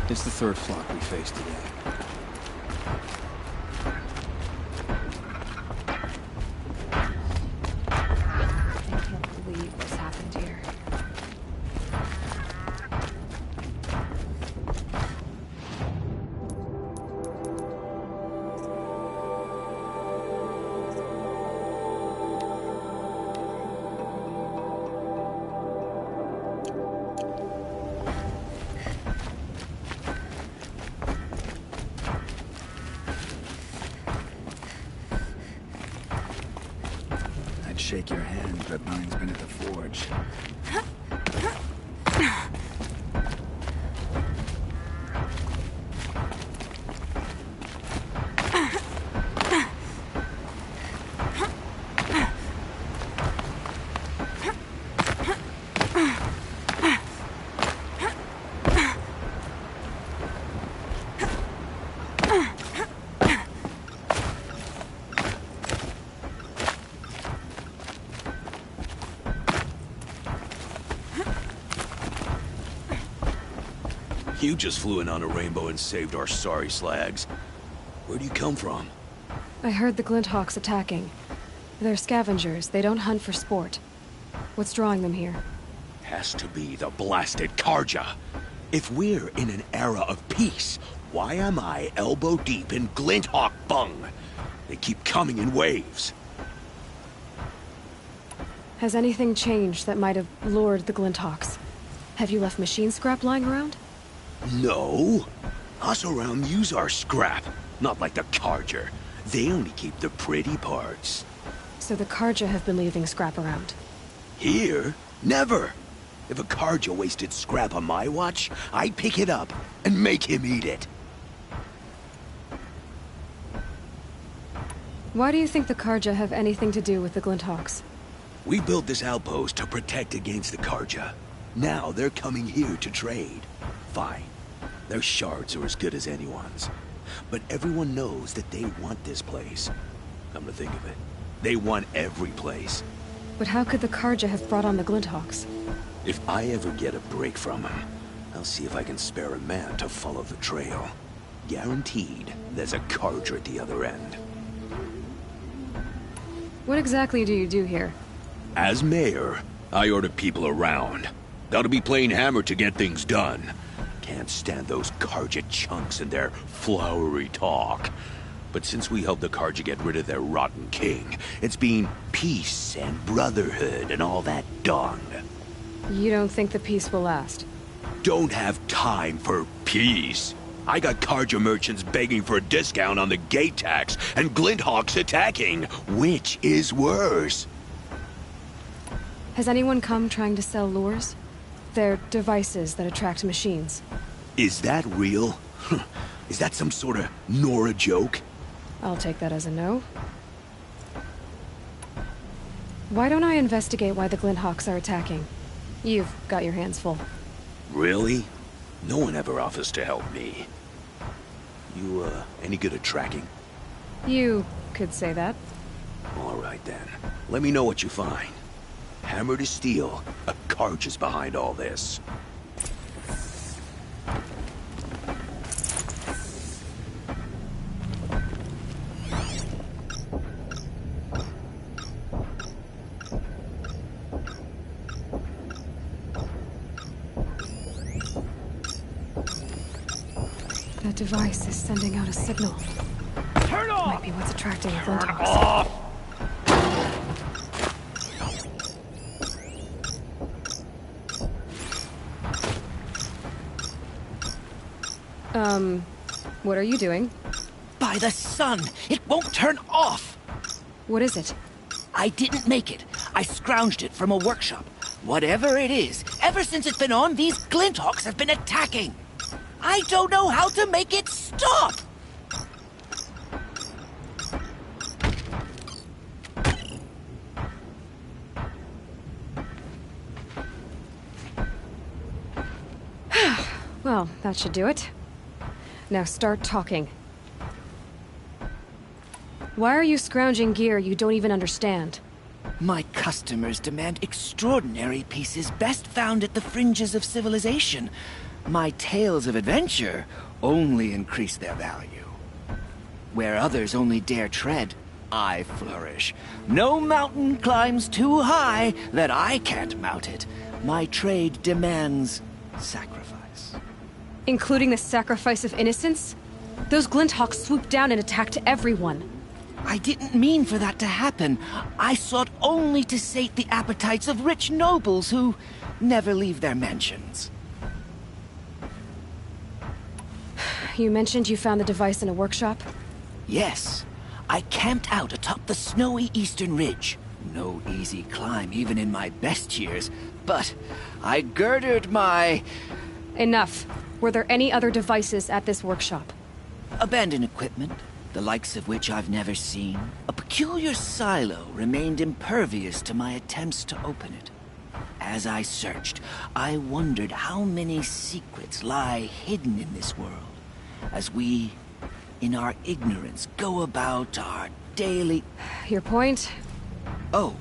It's the third flock we faced today. I can't believe what's happened here. Shake your hand, but mine's been at the forge. You just flew in on a rainbow and saved our sorry slags. Where do you come from? I heard the Glinthawks attacking. They're scavengers. They don't hunt for sport. What's drawing them here? Has to be the blasted Karja. If we're in an era of peace, why am I elbow deep in Glinthawk bung? They keep coming in waves. Has anything changed that might have lured the Glinthawks? Have you left machine scrap lying around? No. Us around use our scrap. Not like the Karja. They only keep the pretty parts. So the Karja have been leaving scrap around? Here? Never. If a Karja wasted scrap on my watch, I'd pick it up and make him eat it. Why do you think the Karja have anything to do with the Glinthawks? We built this outpost to protect against the Karja. Now they're coming here to trade. Fine. Their shards are as good as anyone's. But everyone knows that they want this place. Come to think of it, they want every place. But how could the Karja have brought on the Glinthawks? If I ever get a break from them, I'll see if I can spare a man to follow the trail. Guaranteed, there's a Karja at the other end. What exactly do you do here? As mayor, I order people around. Gotta be playing hammer to get things done. Can't stand those Karja chunks and their flowery talk. But since we helped the Karja get rid of their rotten king, it's been peace and brotherhood and all that dung. You don't think the peace will last? Don't have time for peace. I got Karja merchants begging for a discount on the gate tax and Glinthawks attacking. Which is worse? Has anyone come trying to sell lures? They're devices that attract machines. Is that real? Is that some sort of Nora joke? I'll take that as a no. Why don't I investigate why the Glinthawks are attacking? You've got your hands full. Really? No one ever offers to help me. You, any good at tracking? You could say that. All right then. Let me know what you find. Hammer to steel, a Karja's behind all this. That device is sending out a signal. Turn off! Might be what's attracting the Turn Glinthawks. off! What are you doing? By the sun! It won't turn off! What is it? I didn't make it. I scrounged it from a workshop. Whatever it is, ever since it's been on, these Glinthawks have been attacking. I don't know how to make it stop! Well, that should do it. Now start talking. Why are you scrounging gear you don't even understand? My customers demand extraordinary pieces best found at the fringes of civilization. My tales of adventure only increase their value. Where others only dare tread, I flourish. No mountain climbs too high that I can't mount it. My trade demands sacrifice. Including the sacrifice of innocence? Those Glinthawks swooped down and attacked everyone. I didn't mean for that to happen. I sought only to sate the appetites of rich nobles who never leave their mansions. You mentioned you found the device in a workshop? Yes. I camped out atop the snowy eastern ridge. No easy climb even in my best years, but I girded my... Enough. Were there any other devices at this workshop? abandoned equipment, the likes of which I've never seen. A peculiar silo remained impervious to my attempts to open it. As I searched, I wondered how many secrets lie hidden in this world, as we, in our ignorance, go about our daily... Your point? Oh,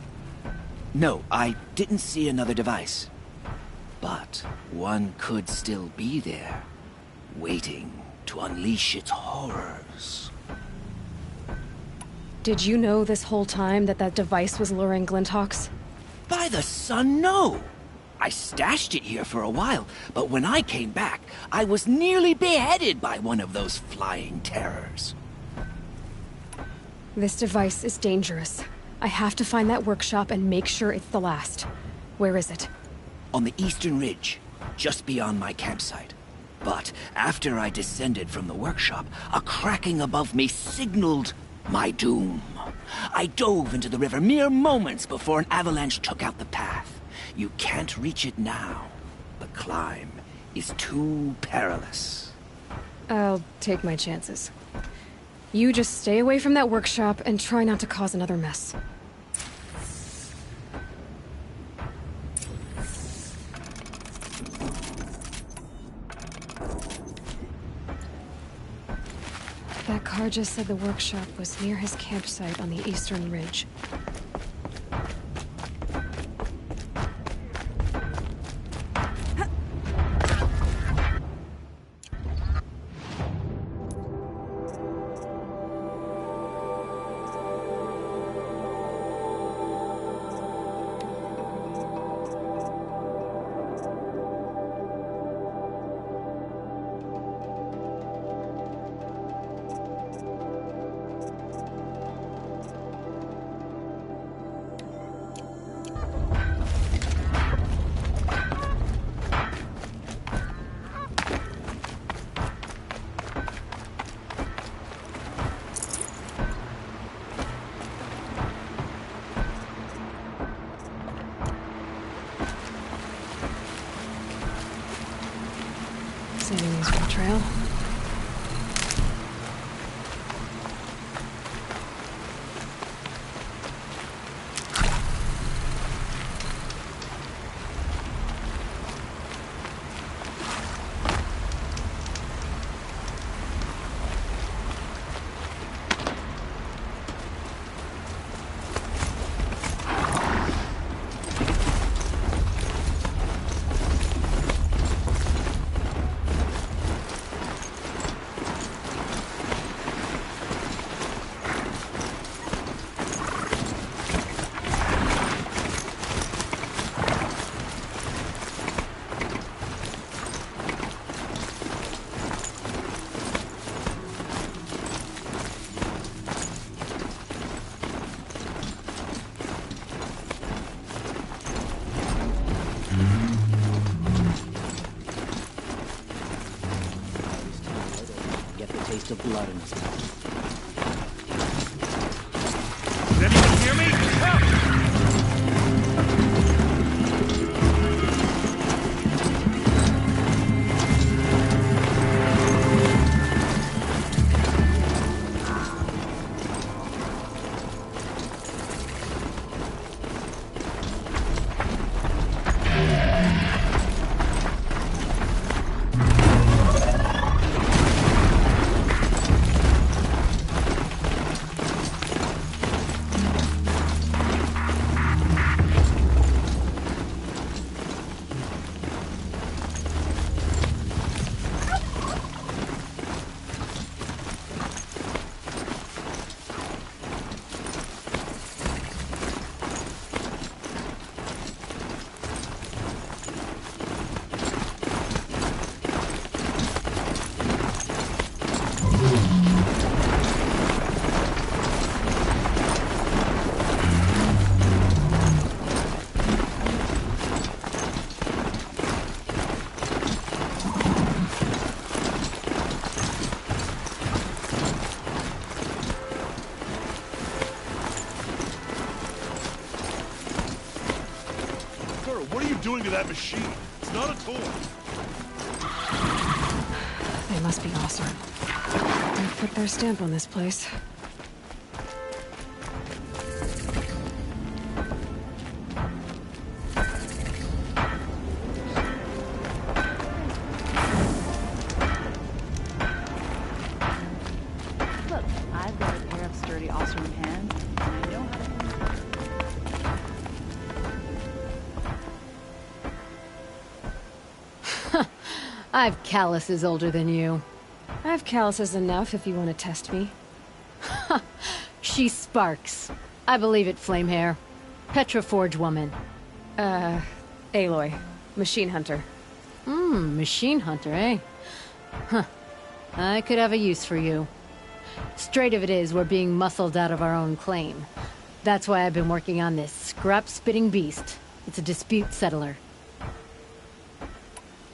no, I didn't see another device. But one could still be there, waiting to unleash its horrors. Did you know this whole time that device was luring Glinthawks? By the sun, no! I stashed it here for a while, but when I came back, I was nearly beheaded by one of those flying terrors. This device is dangerous. I have to find that workshop and make sure it's the last. Where is it? On the eastern ridge, just beyond my campsite. But after I descended from the workshop, a cracking above me signaled my doom. I dove into the river mere moments before an avalanche took out the path. You can't reach it now. The climb is too perilous. I'll take my chances. You just stay away from that workshop and try not to cause another mess. That car just said the workshop was near his campsite on the eastern ridge. Saving these for the trail. Get the taste of blood in his mouth. Does anyone hear me? Help! Lara, what are you doing to that machine? It's not a toy. They must be awesome. They've put their stamp on this place. Look, I've got a pair of sturdy Osram hands, and I know how to I've calluses older than you. I have calluses enough if you want to test me. She sparks. I believe it, Flamehair. Petra Forge woman. Aloy. Machine hunter. Machine hunter, eh? Huh. I could have a use for you. Straight of it is, we're being muscled out of our own claim. That's why I've been working on this scrap-spitting beast. It's a dispute settler.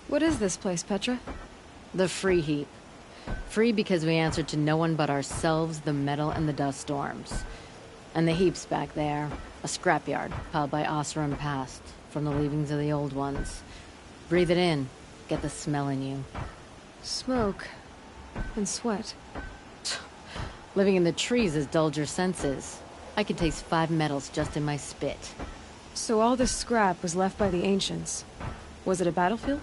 What is this place, Petra? The Free Heap. Free because we answer to no one but ourselves, the metal, and the dust storms. And the heap's back there. A scrapyard, piled by Osram past, from the leavings of the old ones. Breathe it in. Get the smell in you. Smoke. And sweat. Living in the trees has dulled your senses. I could taste 5 metals just in my spit. So all this scrap was left by the ancients. Was it a battlefield?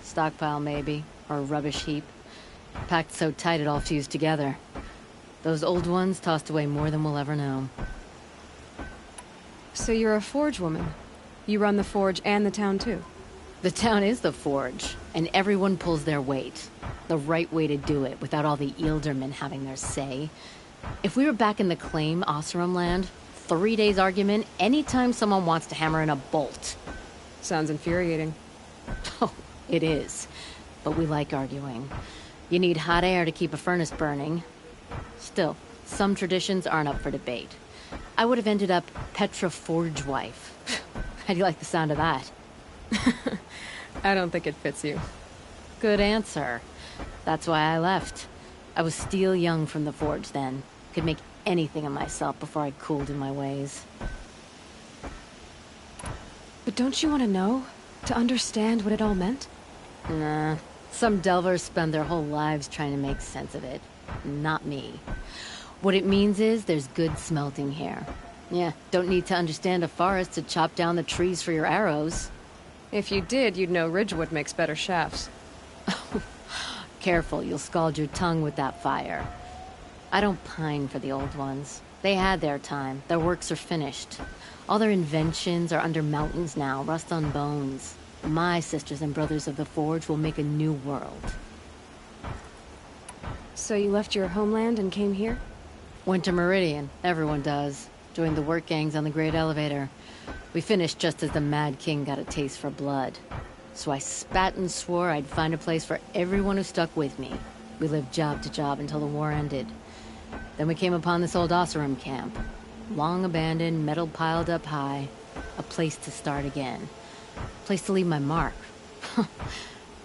Stockpile maybe, or a rubbish heap. Packed so tight it all fused together. Those old ones tossed away more than we'll ever know. So you're a forge woman. You run the forge and the town too. The town is the forge, and everyone pulls their weight. The right way to do it, without all the Eildermen having their say. If we were back in the claim, Osram land, 3 days argument anytime someone wants to hammer in a bolt. Sounds infuriating. Oh, it is. But we like arguing. You need hot air to keep a furnace burning. Still, some traditions aren't up for debate. I would have ended up Petra Forge wife. How do you like the sound of that? I don't think it fits you. Good answer. That's why I left. I was steel young from the forge then. Could make anything of myself before I cooled in my ways. But don't you want to know? To understand what it all meant? Nah. Some delvers spend their whole lives trying to make sense of it. Not me. What it means is there's good smelting here. Yeah, don't need to understand a forest to chop down the trees for your arrows. If you did, you'd know Ridgewood makes better shafts. Careful, you'll scald your tongue with that fire. I don't pine for the old ones. They had their time. Their works are finished. All their inventions are under mountains now, rust on bones. My sisters and brothers of the Forge will make a new world. So you left your homeland and came here? Went to Meridian. Everyone does. Joined the work gangs on the Great Elevator. We finished just as the Mad King got a taste for blood. So I spat and swore I'd find a place for everyone who stuck with me. We lived job to job until the war ended. Then we came upon this old Osram camp. Long abandoned, metal piled up high. A place to start again. A place to leave my mark.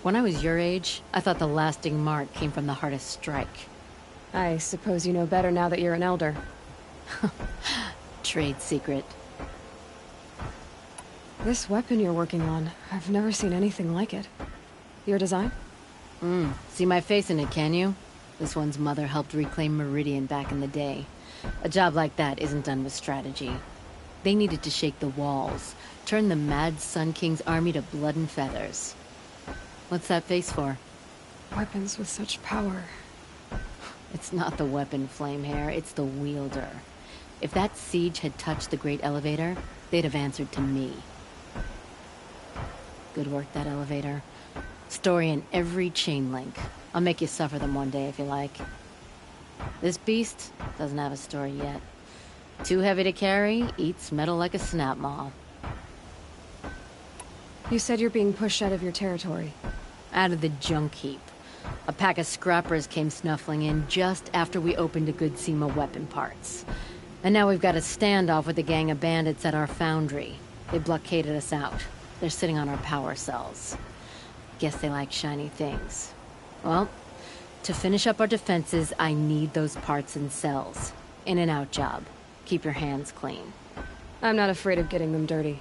When I was your age, I thought the lasting mark came from the hardest strike. I suppose you know better now that you're an elder. Trade secret. This weapon you're working on, I've never seen anything like it. Your design? See my face in it, can you? This one's mother helped reclaim Meridian back in the day. A job like that isn't done with strategy. They needed to shake the walls, turn the Mad Sun King's army to blood and feathers. What's that face for? Weapons with such power. It's not the weapon, Flamehair, it's the wielder. If that siege had touched the Great Elevator, they'd have answered to me. Good work, that elevator. Story in every chain link. I'll make you suffer them one day if you like. This beast doesn't have a story yet. Too heavy to carry, eats metal like a snap maw. You said you're being pushed out of your territory. Out of the junk heap. A pack of scrappers came snuffling in just after we opened a good seam of weapon parts. And now we've got a standoff with a gang of bandits at our foundry. They blockaded us out. They're sitting on our power cells. Guess they like shiny things. Well, to finish up our defenses, I need those parts and cells. In and out job. Keep your hands clean. I'm not afraid of getting them dirty.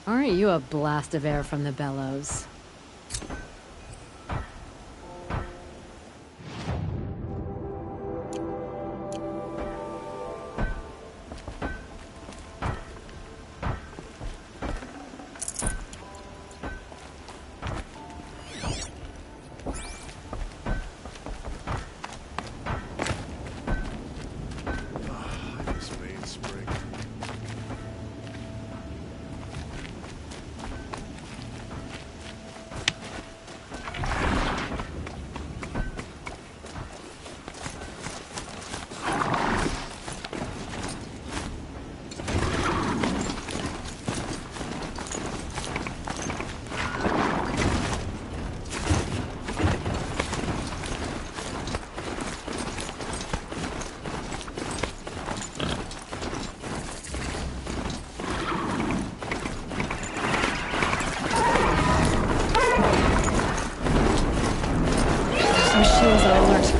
Aren't you a blast of air from the bellows? This mainspring. Some shields are alert.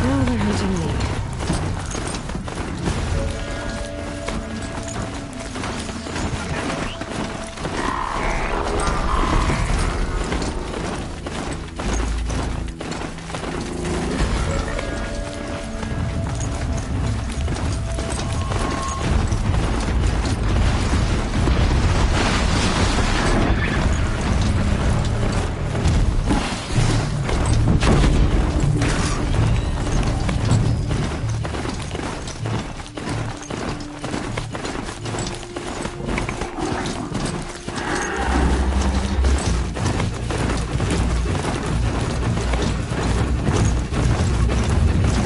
Now they're hunting me.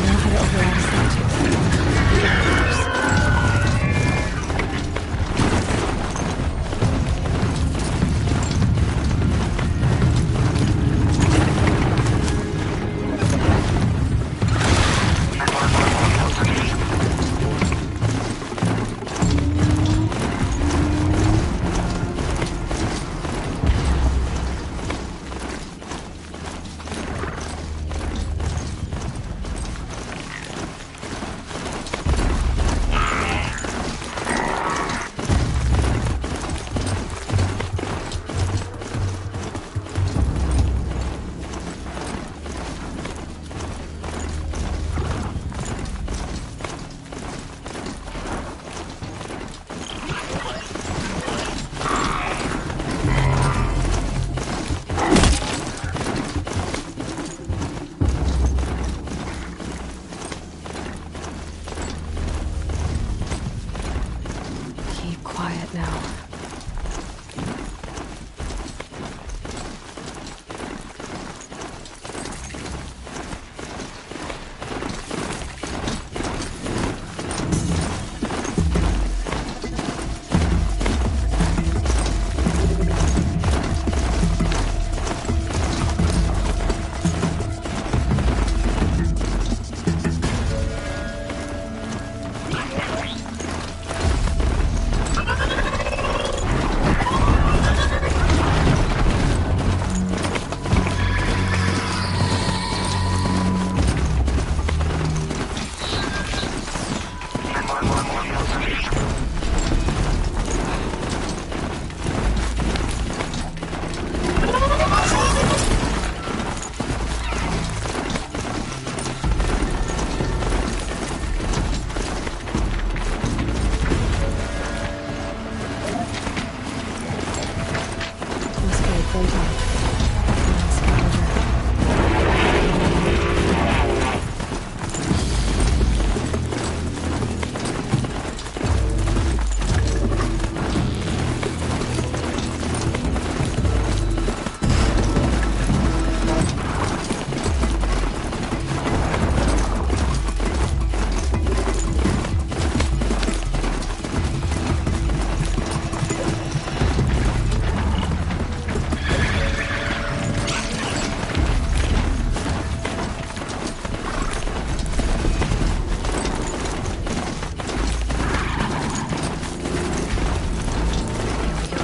Now how to override Keep quiet now.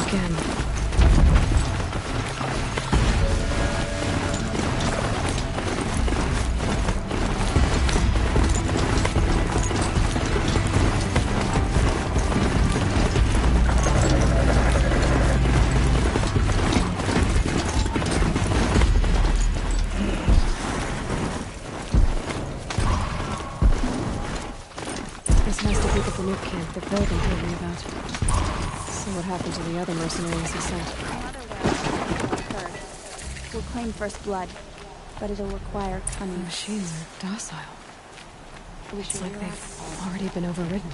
again. This has to be the Banuk camp that Vogan told me about. So what happened to the other mercenaries he sent? We'll claim first blood, but it'll require The cunning. machines are docile. We It's should like relax. they've already been overridden.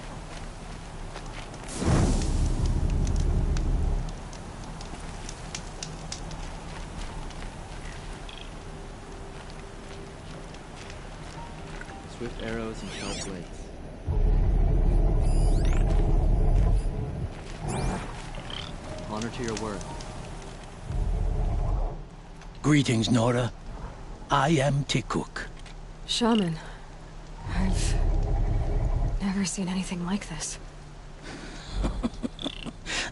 Swift arrows and sharp blades. Honor to your word. Greetings, Nora. I am Tikuk. Shaman. I've never seen anything like this.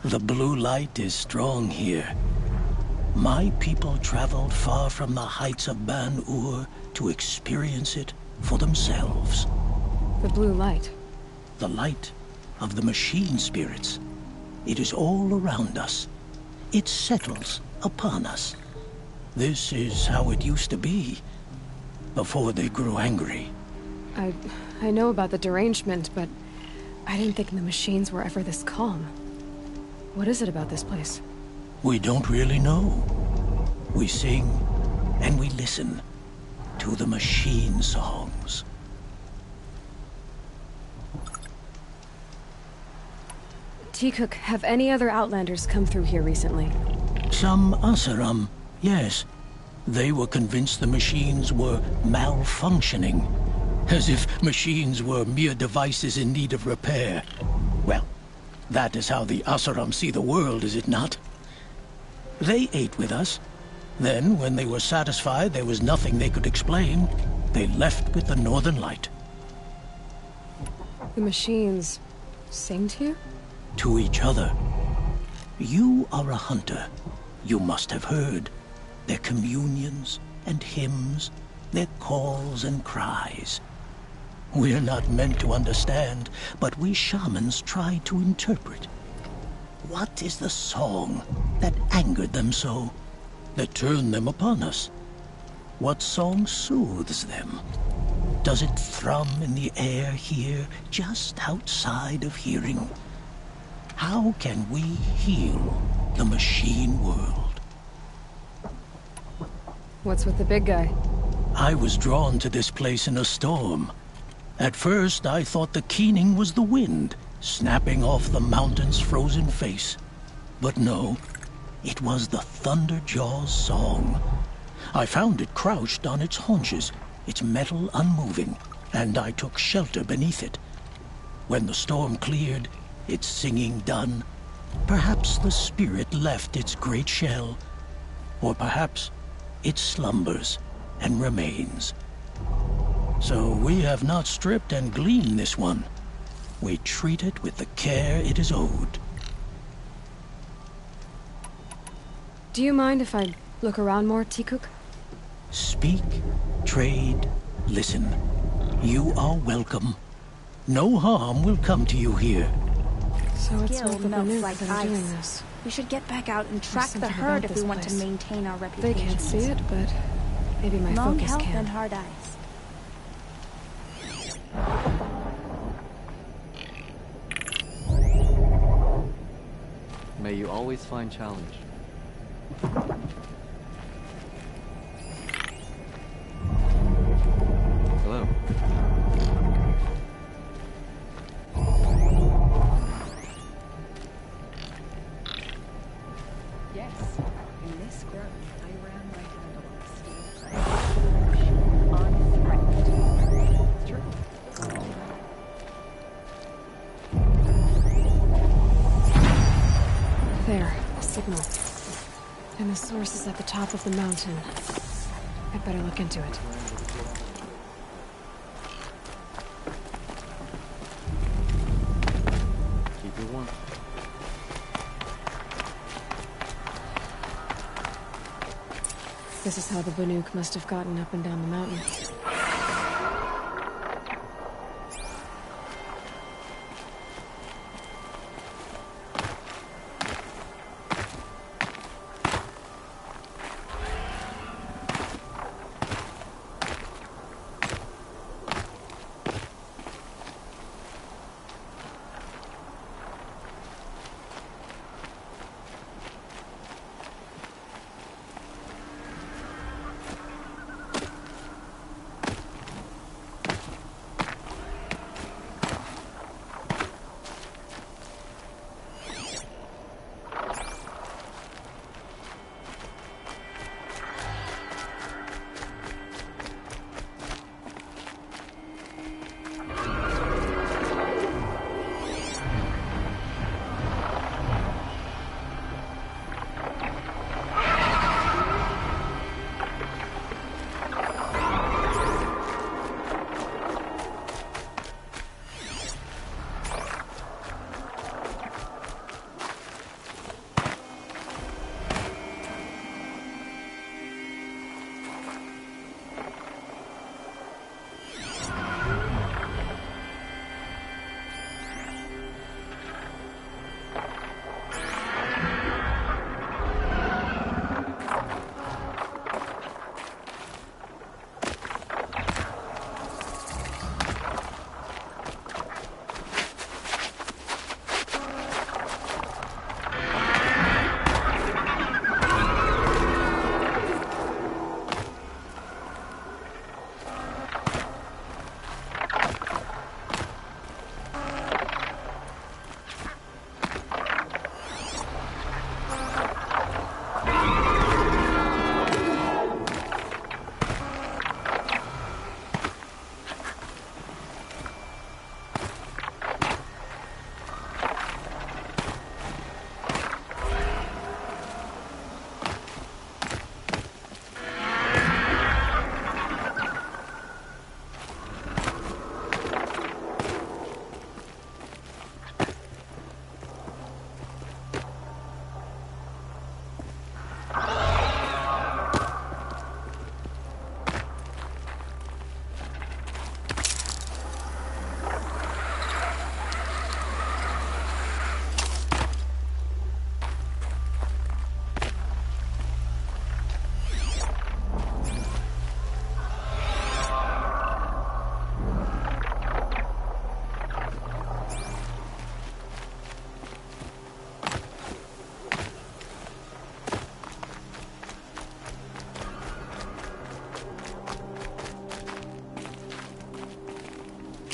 The blue light is strong here. My people traveled far from the heights of Ban-Ur to experience it for themselves. The blue light. The light of the machine spirits. It is all around us. It settles upon us. This is how it used to be, before they grew angry. I know about the derangement, but I didn't think the machines were ever this calm. What is it about this place? We don't really know. We sing and we listen to the machine songs. Tikuk, have any other Outlanders come through here recently? Some Asaram, yes. They were convinced the machines were malfunctioning. As if machines were mere devices in need of repair. Well, that is how the Asaram see the world, is it not? They ate with us. Then, when they were satisfied there was nothing they could explain, they left with the Northern Light. The machines sing to you? To each other. You are a hunter. You must have heard their communions and hymns, their calls and cries. We're not meant to understand, but we shamans try to interpret. What is the song that angered them so, that turned them upon us? What song soothes them? Does it thrum in the air here, just outside of hearing? How can we heal the machine world? What's with the big guy? I was drawn to this place in a storm. At first, I thought the keening was the wind, snapping off the mountain's frozen face. But no, it was the Thunderjaw's song. I found it crouched on its haunches, its metal unmoving, and I took shelter beneath it. When the storm cleared, its singing done, perhaps the spirit left its great shell, or perhaps it slumbers and remains. So we have not stripped and gleaned this one. We treat it with the care it is owed. Do you mind if I look around more, Tikuk? Speak, trade, listen. You are welcome. No harm will come to you here. So it's Skill with the melts Banuk like that are doing ice. this. We should get back out and track the something herd about if we this want to place. maintain our They reputation. can't see it, but maybe my Long focus health can. and hard eyes. May you always find challenge. Hello. Yes. In this grove, I ran my handle on steel unthreatened. True. There, a signal. And the source is at the top of the mountain. I'd better look into it. Keep it warm. This is how the Banuk must have gotten up and down the mountain.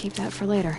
Keep that for later.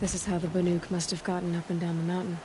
This is how the Banuk must have gotten up and down the mountain.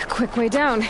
Quick way down.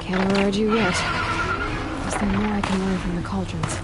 Can't override you yet. Is there more I can learn from the cauldrons?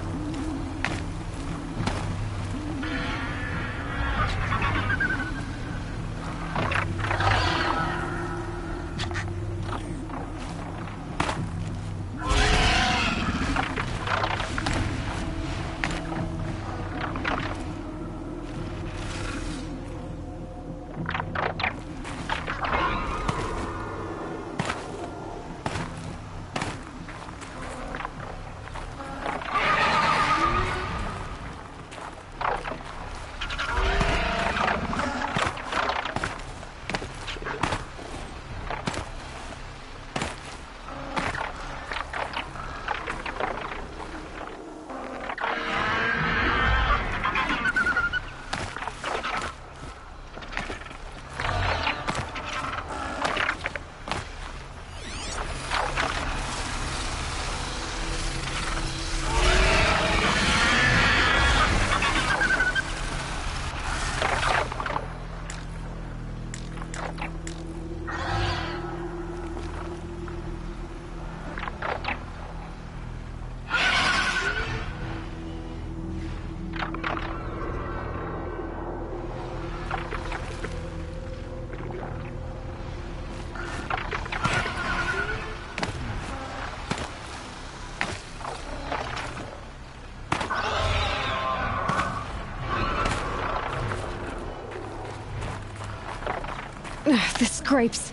This scrapes.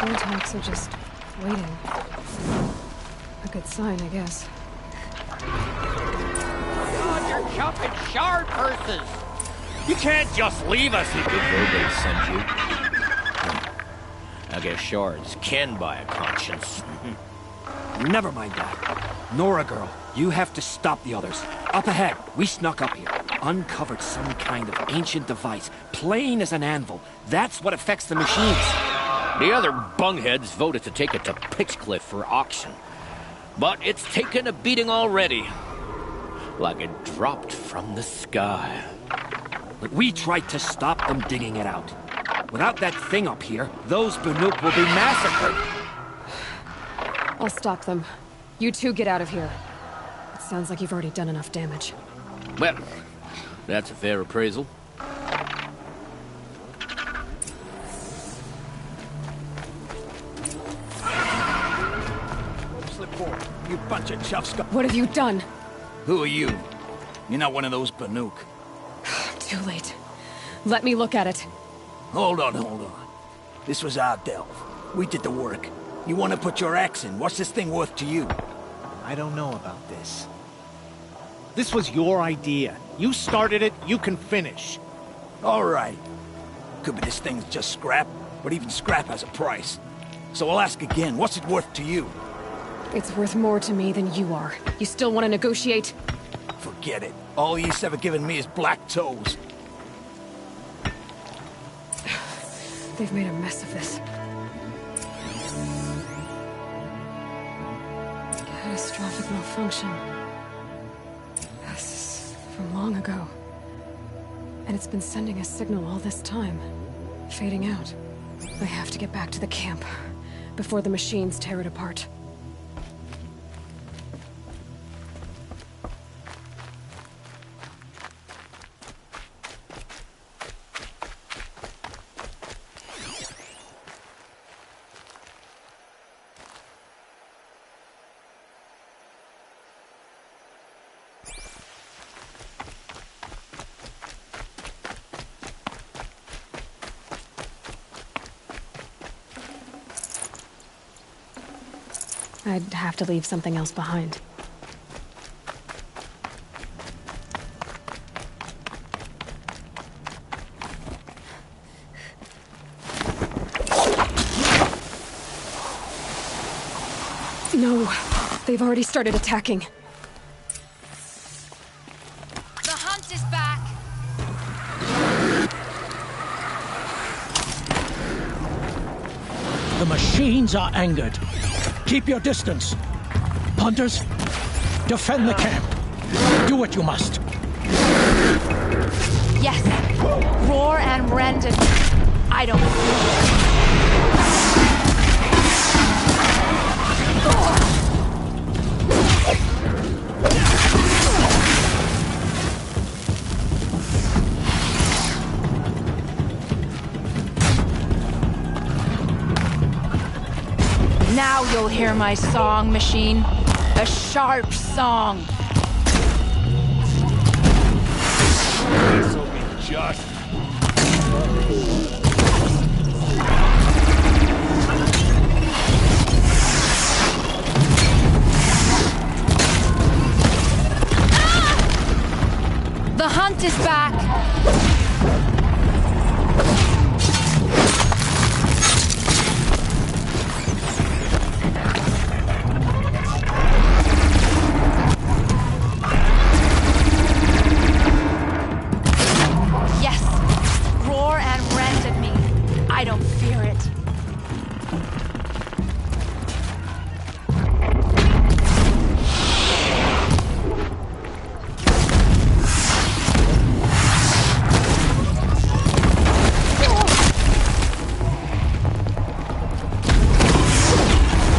Botox are just waiting. A good sign, I guess. God, you're jumping shard purses! You can't just leave us if They send you. I guess shards can buy a conscience. Never mind that. Nora girl, you have to stop the others. Up ahead, we snuck up here. Uncovered some kind of ancient device, plain as an anvil. That's what affects the machines. The other bungheads voted to take it to Pitchcliff for auction. But it's taken a beating already. Like it dropped from the sky. But we tried to stop them digging it out. Without that thing up here, those Banuk will be massacred. I'll stop them. You two get out of here. It sounds like you've already done enough damage. Well, that's a fair appraisal. Slip forward, you bunch of chuffs. What have you done? Who are you? You're not one of those Banuk. Too late. Let me look at it. Hold on. This was our delve. We did the work. You want to put your axe in? What's this thing worth to you? I don't know about this. This was your idea. You started it, you can finish. All right. Could be this thing's just scrap, but even scrap has a price. So I'll ask again, what's it worth to you? It's worth more to me than you are. You still want to negotiate? Forget it. All he's ever given me is black toes. They've made a mess of this. Catastrophic malfunction. This is from long ago. And it's been sending a signal all this time. Fading out. I have to get back to the camp before the machines tear it apart. I'd have to leave something else behind. No, they've already started attacking. The hunt is back! machines are angered. Keep your distance. Hunters, defend the camp. Do what you must. Yes. Roar and rend and... I don't... Now you'll hear my song, machine. A sharp song. This'll be just. The hunt is back! Yes! Roar and rend at me. I don't fear it.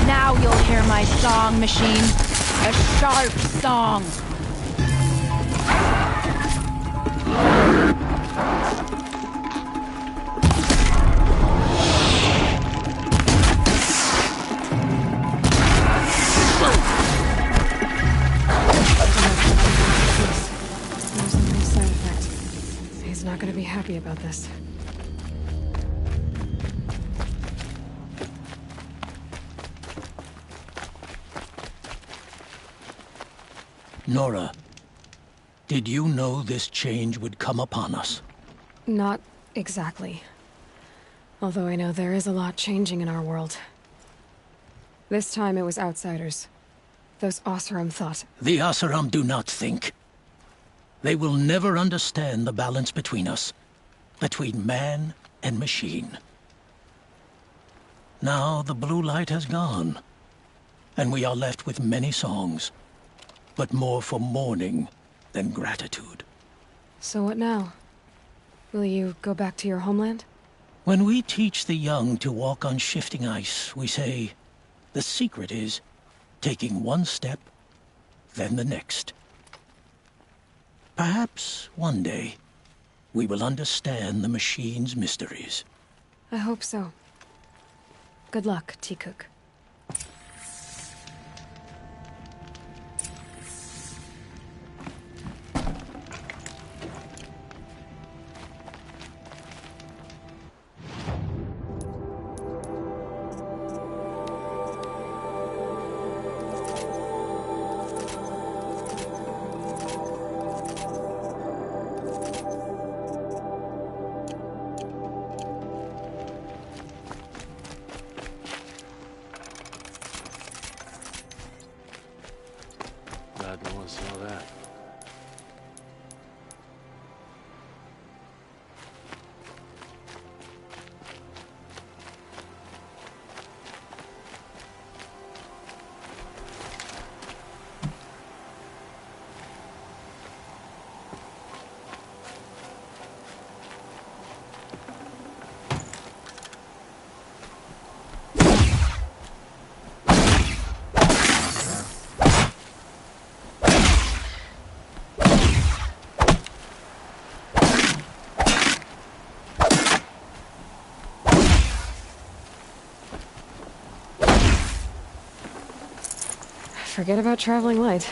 Now you'll hear my song, machine. A sharp song. There's a nice side effect. He's not gonna be happy about this. Nora, did you know this change would come upon us? Not exactly. Although I know there is a lot changing in our world. This time it was outsiders. Those Oseram thought. The Oseram do not think. They will never understand the balance between us, between man and machine. Now the blue light has gone, and we are left with many songs, but more for mourning than gratitude. So what now? Will you go back to your homeland? When we teach the young to walk on shifting ice, we say, the secret is taking one step, then the next. Perhaps one day, we will understand the machine's mysteries. I hope so. Good luck, T-Cook. Glad no one saw that. Forget about traveling light.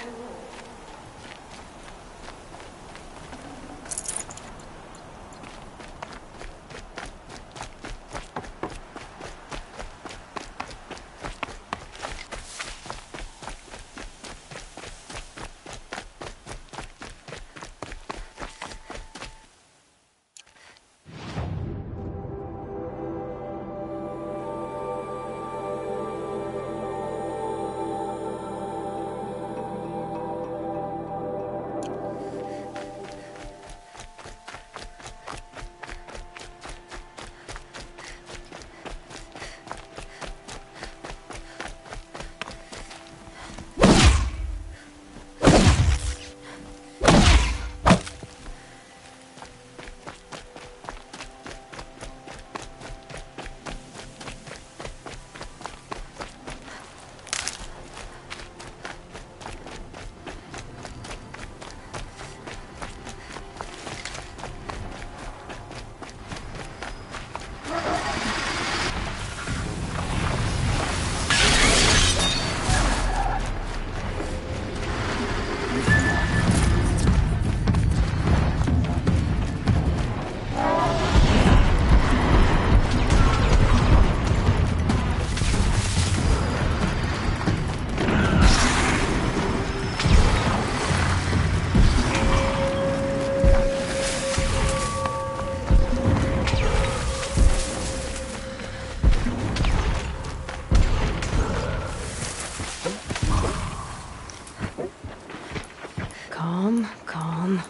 Calm, calm.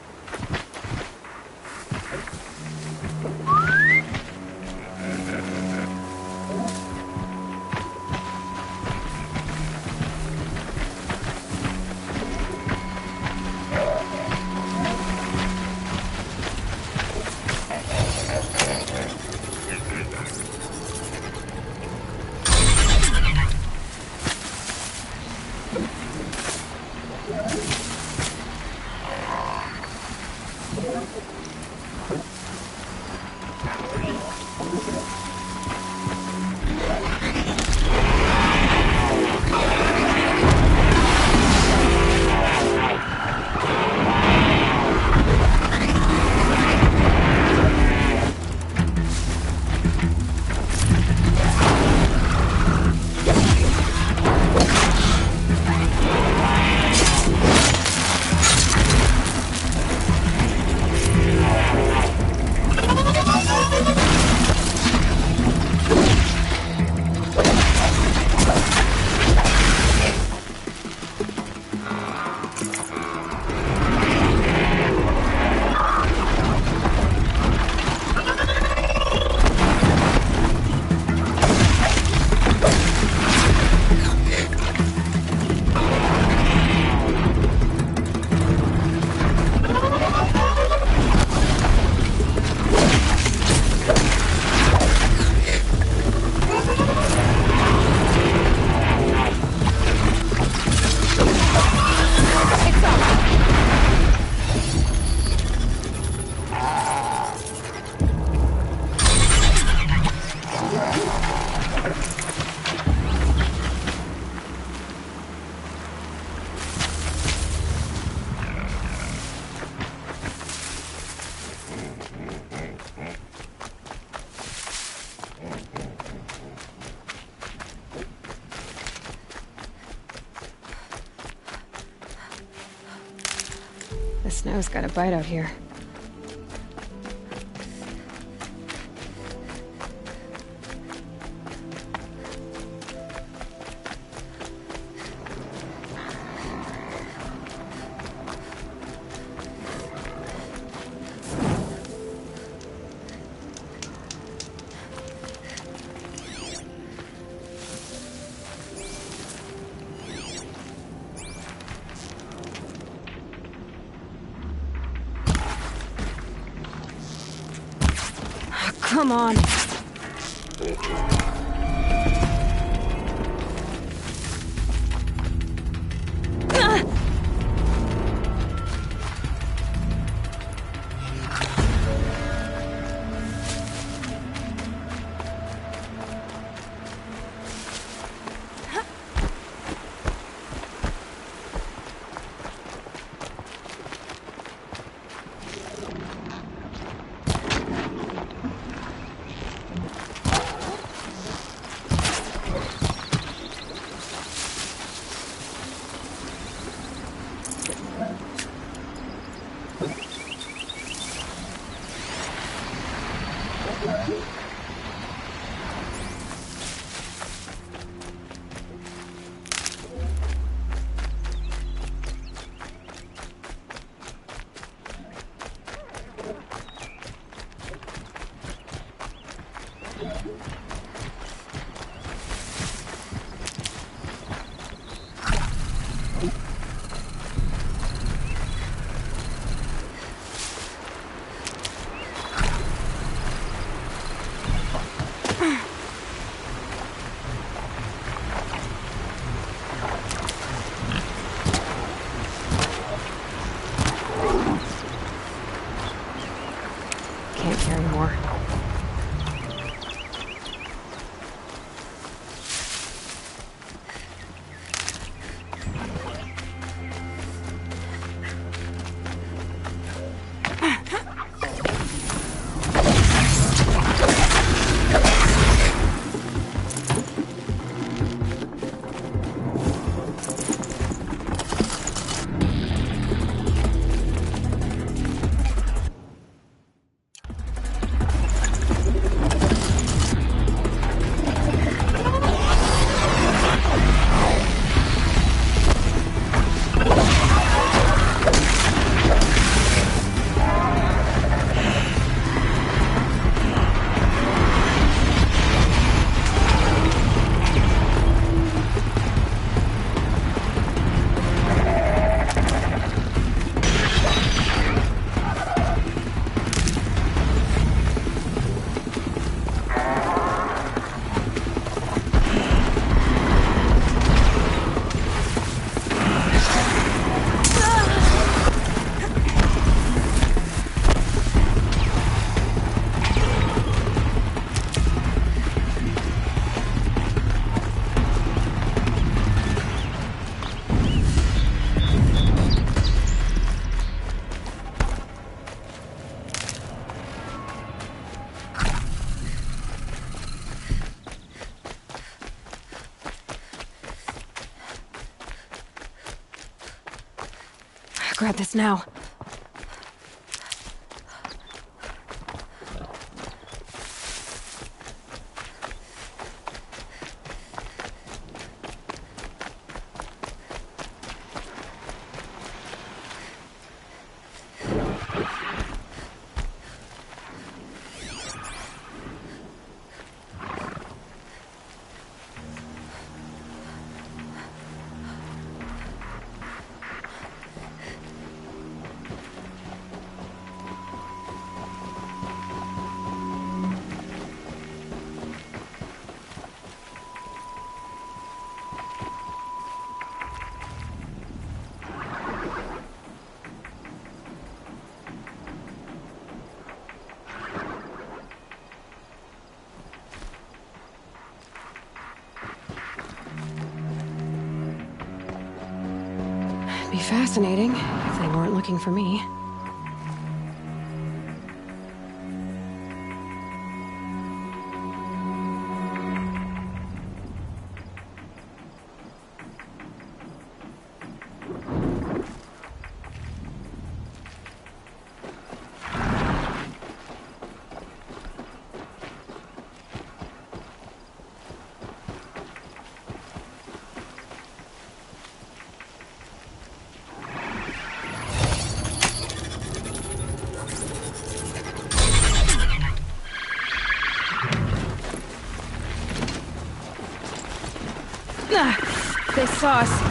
The snow's got a bite out here. Come on. Grab this now. Be fascinating if they weren't looking for me. They saw us.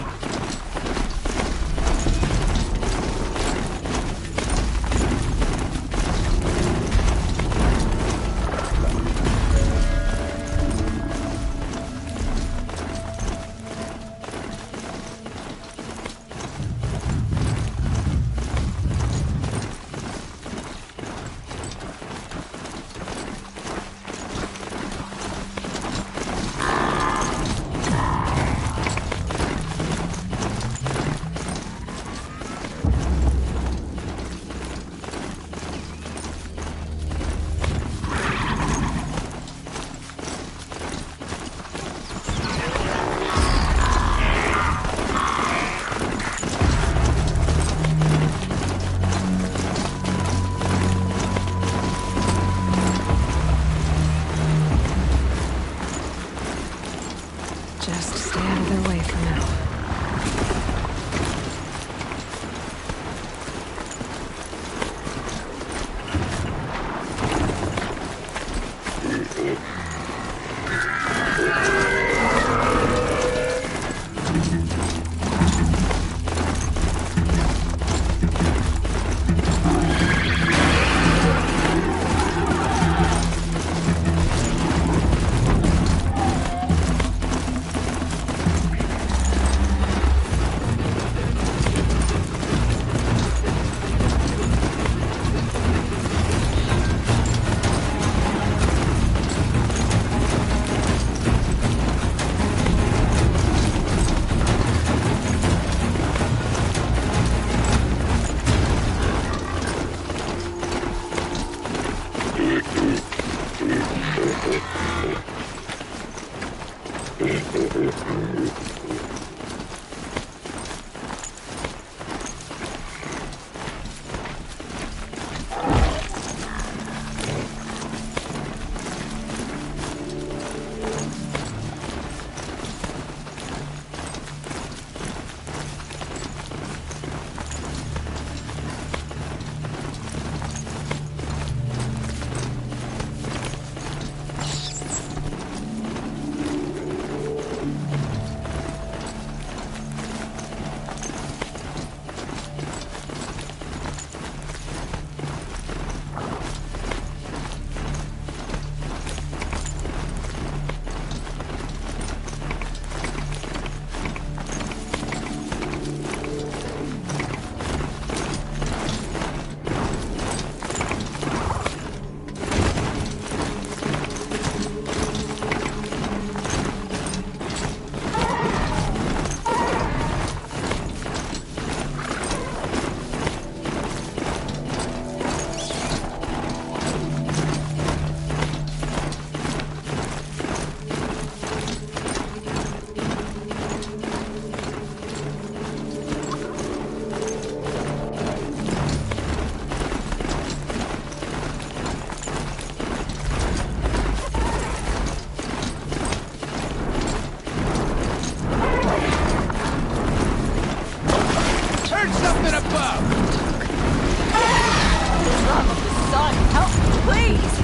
heard something above! Love of the sun, help me, please!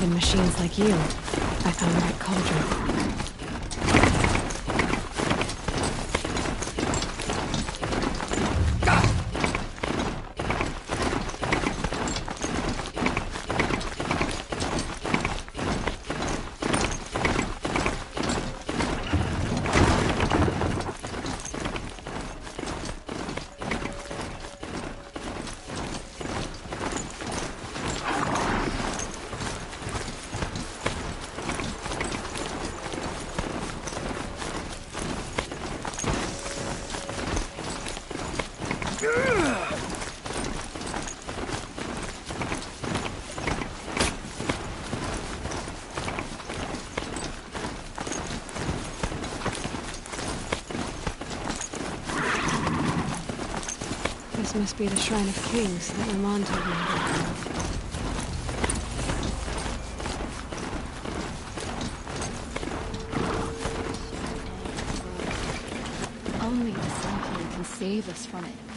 Machines like you. I found the right cauldron. This must be the Shrine of Kings that my mom told me about. Only the Sun King can save us from it.